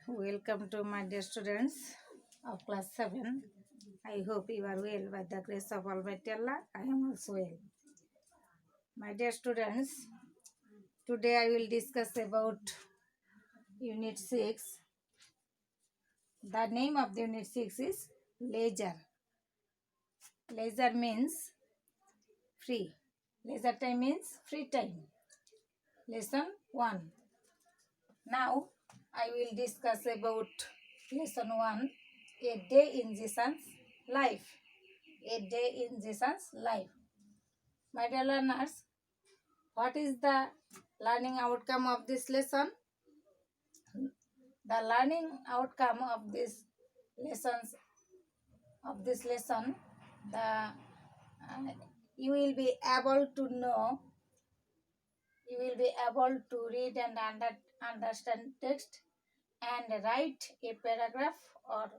Welcome to my dear students of class 7. I hope you are well by the grace of Almighty Allah. I am also well. My dear students, today I will discuss about Unit 6. The name of the Unit 6 is Leisure. Leisure means free. Leisure time means free time. Lesson 1. Now I will discuss about Lesson 1. A day in Jason's life. A day in Jason's life. My dear learners, what is the learning outcome of this lesson? The learning outcome of this lesson, you will be able to know, you will be able to read and understand text and write a paragraph or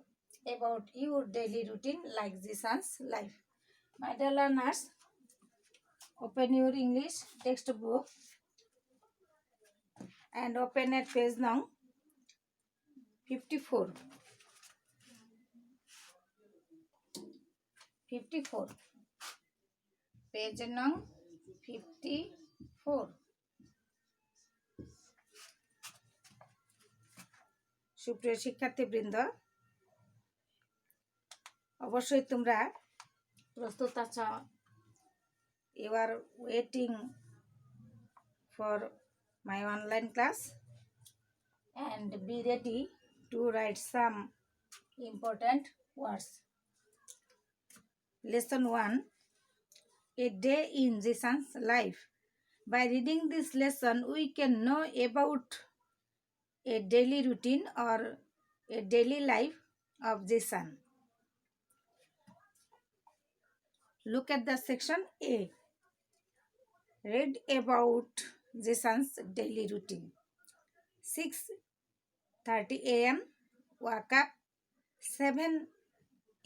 about your daily routine like Jason's life. My dear learners, open your English textbook and open at page now 54. 54. Page now 54. সুপ্রিয় শিক্ষার্থীবৃন্দ, অবশ্যই তোমরা প্রস্তুত আছো। You are waiting for my online class and be ready to write some important words. Lesson 1. A day in Jason's life. By reading this lesson, we can know about a daily routine or a daily life of Jason. Look at the section A. Read about Jason's daily routine. 6:30 a.m. wake up. 7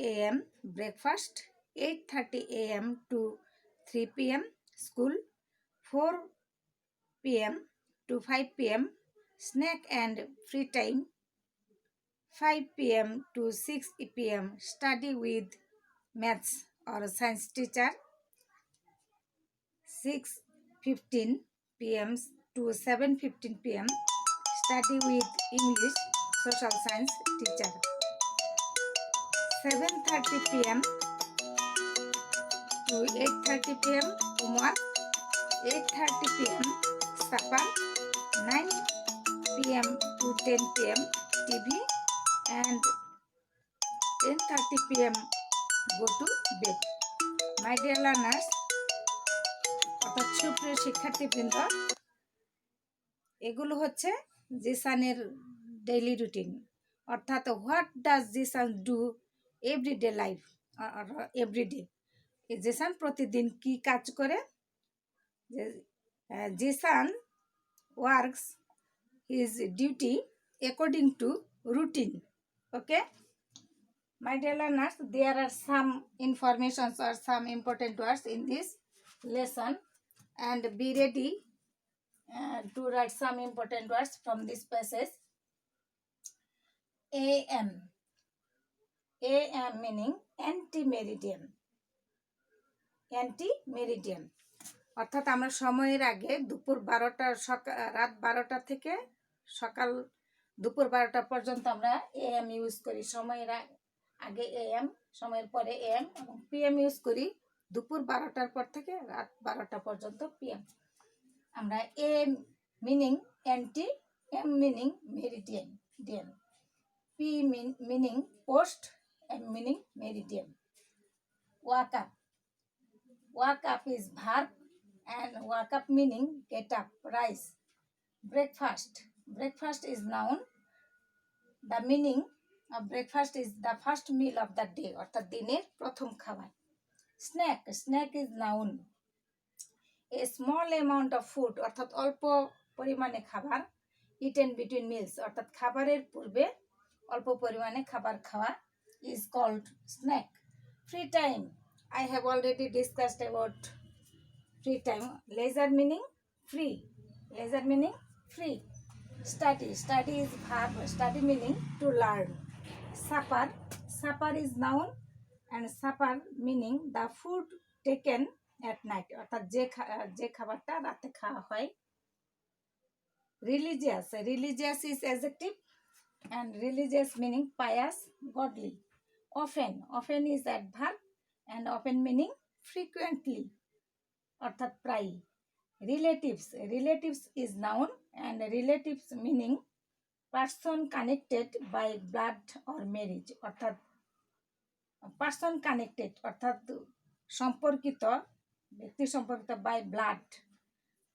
a.m. breakfast. 8:30 a.m. to 3 p.m. school. 4 p.m. to 5 p.m. snack and free time. 5 p.m. to 6 p.m. study with maths or science teacher. 6:15 p.m. to 7:15 p.m. study with English social science teacher. 7:30 p.m. to 8:30 p.m. homework. 8:30 p.m. supper. 9 p.m. to 10 p.m. TV and 10:30 p.m. go to bed. My dear learners, অর্থাৎ সুপ্রিয় শিক্ষার্থীবৃন্দ, এগুলো হচ্ছে জেসানের daily routine. অর্থাৎ what does Jesan do everyday life everyday. Jesan প্রতিদিন কি কাজ করে? Jesan works his duty according to routine. Okay, my dear learners, there are some informations or some important words in this lesson and be ready to write some important words from this passage. AM. AM meaning anti-meridian. Anti-meridian অর্থাৎ আমরা সময়ের আগে দুপুর 12টা রাত 12টা থেকে সকাল দুপুর 12টা পর্যন্ত আমরা এএম ইউজ করি। সময়ের আগে এএম, সময়ের পরে এএম এবং পিএম ইউজ করি দুপুর 12টার পর থেকে রাত 12টা পর্যন্ত পিএম। আমরা AM meaning ante, M meaning meridian, P meaning post, M meaning meridian. Wake up. Wake up is verb and wake up meaning get up, rise. Breakfast. Breakfast is noun. The meaning of breakfast is the first meal of the day অর্থাৎ দিনের প্রথম খাবার। Snack. Snack is noun. A small amount of food অর্থাৎ অল্প পরিমাণে খাবার। Eaten between meals অর্থাৎ খাবারের পূর্বে অল্প পরিমাণে খাবার খাওয়া is called snack. Free time. I have already discussed about free time. Leisure meaning free. Leisure meaning free. Study is verb. Study meaning to learn. Supper is noun, and supper meaning the food taken at night, অর্থাৎ যে খাবারটা রাতে খাওয়া হয়। Religious is adjective, and religious meaning pious, godly. Often is adverb, and often meaning frequently, অর্থাৎ প্রায়। Relatives is noun, and relatives meaning person connected by blood or marriage, অর্থাৎ person connected অর্থাৎ সম্পর্কিত, ব্যক্তি সম্পর্কিত বাই ব্লাড,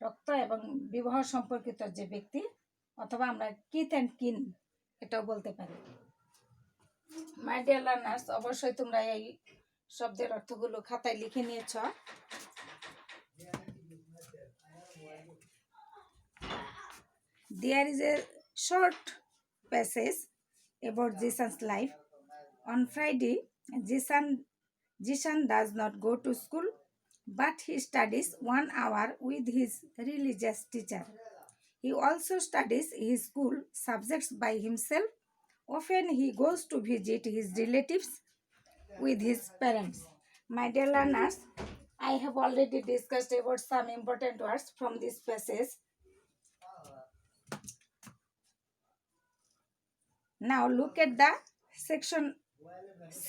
রক্ত এবং বিবাহ সম্পর্কিত যে ব্যক্তি, অথবা আমরা কিথ অ্যান্ড কিন এটাও বলতে পারি। মাই ডিয়ার লার্নার্স, অবশ্যই তোমরা এই শব্দের অর্থগুলো খাতায় লিখে নিয়েছ। There is a short passage about Jesus' life. On Friday, Jishan does not go to school, but he studies 1 hour with his religious teacher. He also studies his school subjects by himself. Often he goes to visit his relatives with his parents. My dear learners, I have already discussed about some important words from this passage. Now look at the section C.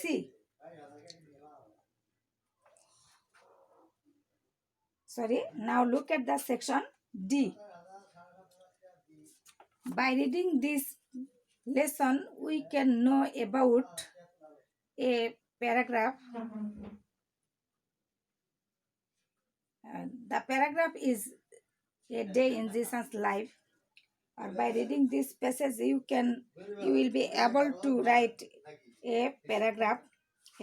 Now look at the section D. By reading this lesson, we can know about a paragraph. The paragraph is a day in Jesus' life. Or by reading this passage, you will be able to write a paragraph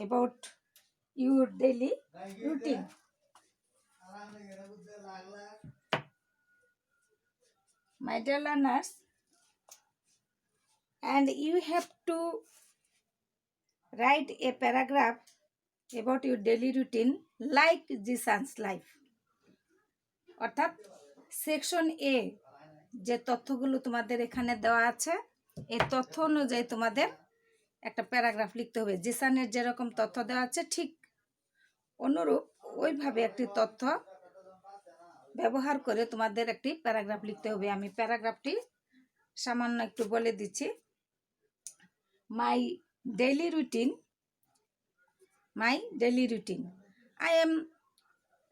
about your daily routine. My dear learners, and you have to write a paragraph about your daily routine like Jesus' life. অর্থাৎ section এ যে তথ্যগুলো তোমাদের এখানে দেওয়া আছে, এই তথ্য অনুযায়ী তোমাদের একটা প্যারাগ্রাফ লিখতে হবে। জিসানের যেরকম তথ্য দেওয়া আছে ঠিক অনুরূপ ওইভাবে একটি তথ্য ব্যবহার করে তোমাদের একটি প্যারাগ্রাফ লিখতে হবে। আমি প্যারাগ্রাফটি সামান্য একটু বলে দিচ্ছি। My daily routine.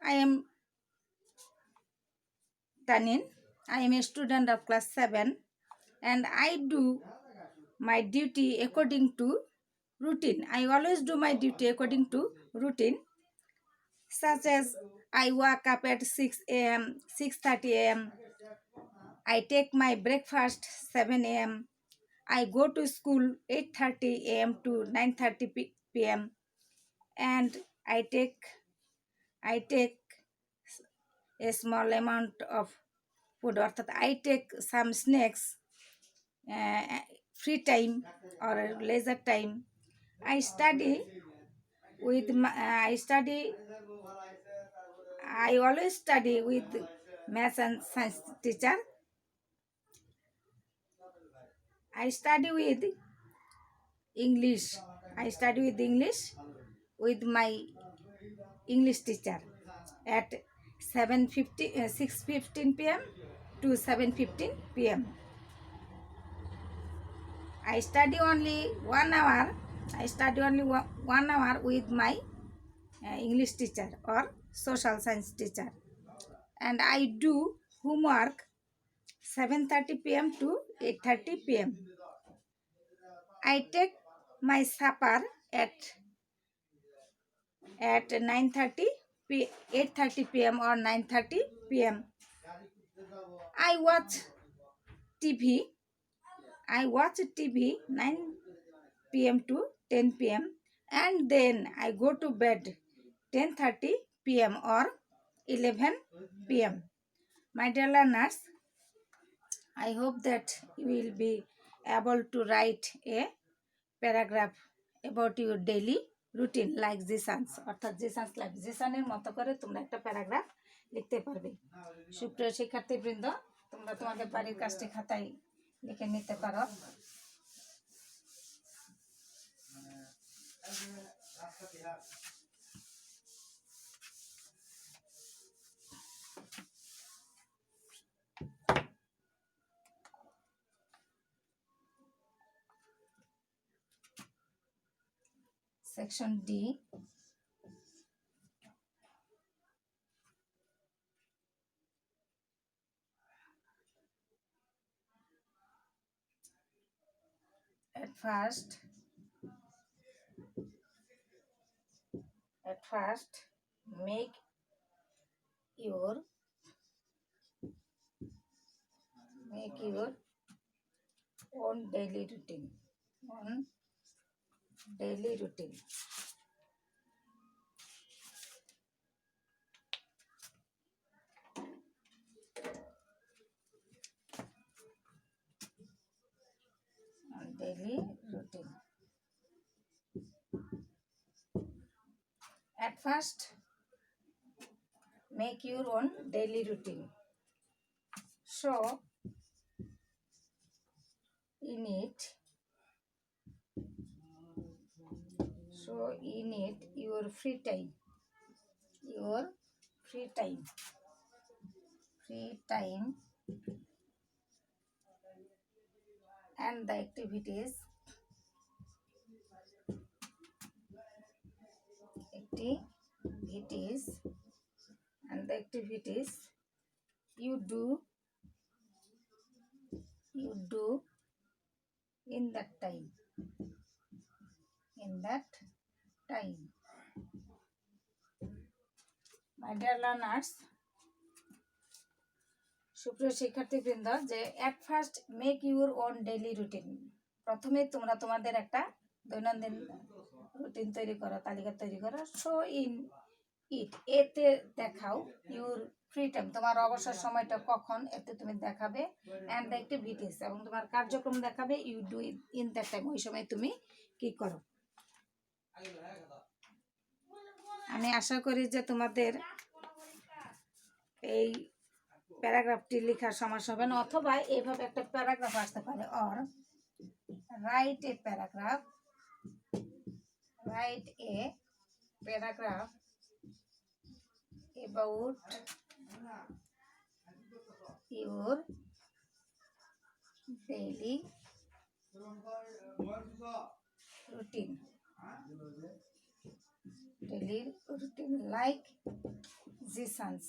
I am Tanin. I am a student of class 7, and I do my duty according to routine. I always do my duty according to routine, such as I wake up at 6:30 a.m. I take my breakfast 7 a.m. I go to school 8:30 a.m. to 9:30 p.m. and I take a small amount of food, অর্থাৎ I take some snacks, free time or leisure time. I always study with maths and science teacher. I study with English with my English teacher at 6:15 p.m. to 7:15 p.m. I study only 1 hour. With my English teacher or social science teacher, and I do homework 7:30 p.m. to 8:30 p.m. I take my supper at 8:30 p.m. or 9:30 p.m. I watch TV 9 p.m. to 10 p.m. and then I go to bed 10:30 p.m. or 11 p.m. My dear learners, I hope that you will be able to write a paragraph about your daily routine like জিসানস, অর্থাৎ জিসানস life, জিসানের মতো করে তোমরা একটা paragraph লিখতে পারবে। সুপ্রিয় শিক্ষার্থীবৃন্দ, তোমরা তোমাদের বাড়ির কাজটি খাতায় লিখে নিতে পারো। Section D, at first make your own daily routine. Daily routine. At first, make your own daily routine. So, in it your free time. And the activities you do in that time. My dear learners, সুপ্রিয় শিক্ষার্থীবৃন্দ, যে at first make your own daily routine, প্রথমে তোমরা তোমাদের একটা দৈনন্দিন routine তৈরি করো, তালিকা তৈরি করো। শো ইন ইট, এতে দেখাও ইউর ফ্রি টাইম, তোমার অবসর সময়টা কখন, এতে তুমি দেখাবে। অ্যান্ড দ্য অ্যাক্টিভিটিস, এবং তোমার কার্যক্রম দেখাবে। You do in that time, ওই সময় তুমি কি করো। আমি আশা করি যে তোমাদের এই প্যারাগ্রাফটি লেখার সমস্যা হবে না, অথবা এইভাবে একটা প্যারাগ্রাফ আসতে পারে। Or write a paragraph about your daily routine like Jesus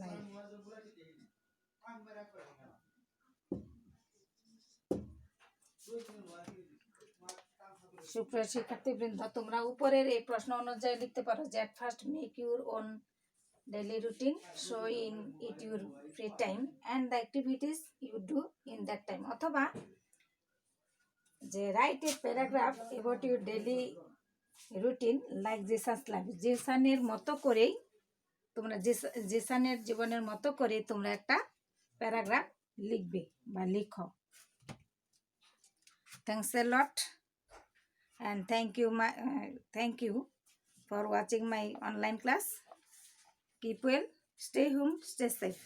life. সুপ্রিয় শিক্ষার্থীবৃন্দ, তোমরা উপরের এই প্রশ্ন অনুযায়ী লিখতে পারো যে at first make your own daily routine, show in it your free time and the activities you do in that time, অথবা যে write a paragraph about your daily routine like Jesus life, জেসানের মতো করেই তোমরা জেসানের জীবনের মতো করে তোমরা একটা প্যারাগ্রাফ লিখবে বা লিখো। Thanks a lot and thank you for watching my online class. Keep well, stay home, stay safe.